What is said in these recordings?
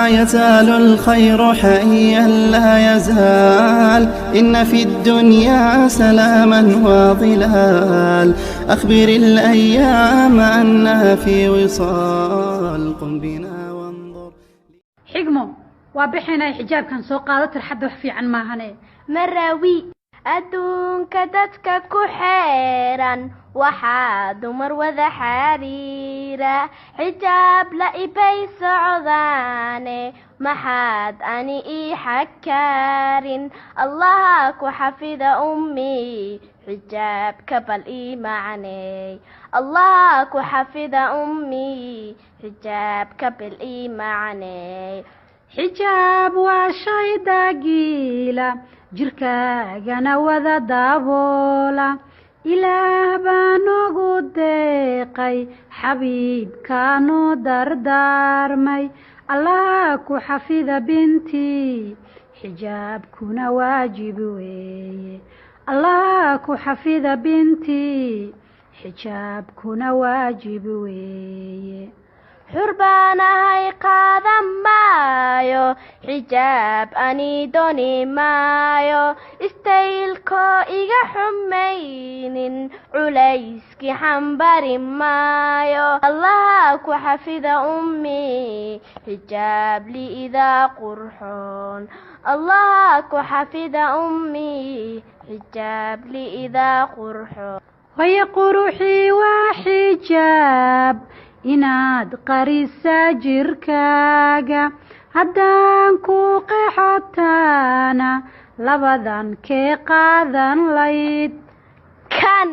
يزال الخير حيا لا يزال إن في الدنيا سلاما وظلال أخبر الأيام أنها في وصال قم بنا وانظر حكمه وبحنا حجاب كان سوق قادة الحد في عن ماهنه مراوي adduunka dadka ku xeeran waxaa dumar wada xariira xijaab la ibay socdaane maxaad ani ii xakaarin allaha ku xafida ummi xijaabka bal ii macney allaha ku xafida ummi xijaabka bal ii macney حجاب وشي داقيلة jirkaagana wada daboola ilaah baanoo gu deeqay xabiibkaanoo dardaarmay allah ku xafida bintii xijaabkuna waajib weeye allah ku xafida bintii xijaabkuna waajib weeye xurbaanahay qaadan maayo xijaab ani dooni maayo istaylkoo iga xumaynin culayskii xambari maayo allaha ku xafida ummi xijaab liidaa qurxoon allaha ku xafida ummi xijaab liidaa qurxoon waya quruxii waa xijaab inaad qarisa jirkaaga haddaan ku qeexotaana labadan kee qaadan layd kan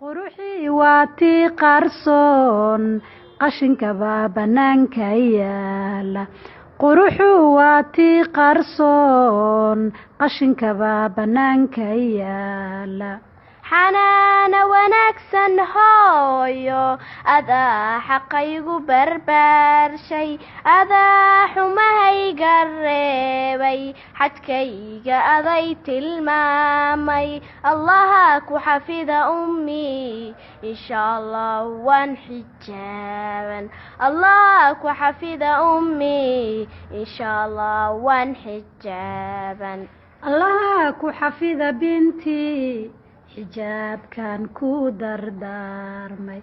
quruxii waa tii qarsoon qashinka baa bannaanka yaala quruxuu waa tii qarsoon qashinka baa bannaanka yaala xanaana wanaagsan hooyo adaa xaqaygu barbaarshay adaa xumahayga reebay xadkayga aday tilmaamay allaha ku xafida ummi insha allah waan xijaaban allaha ku xafida ummi insha allah waan xijaaban allaha ku xafida bintii xijaabkan ku dardaarmay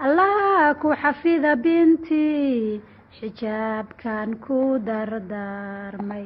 allaha ku xafida bintii xijaabkan ku dardaarmay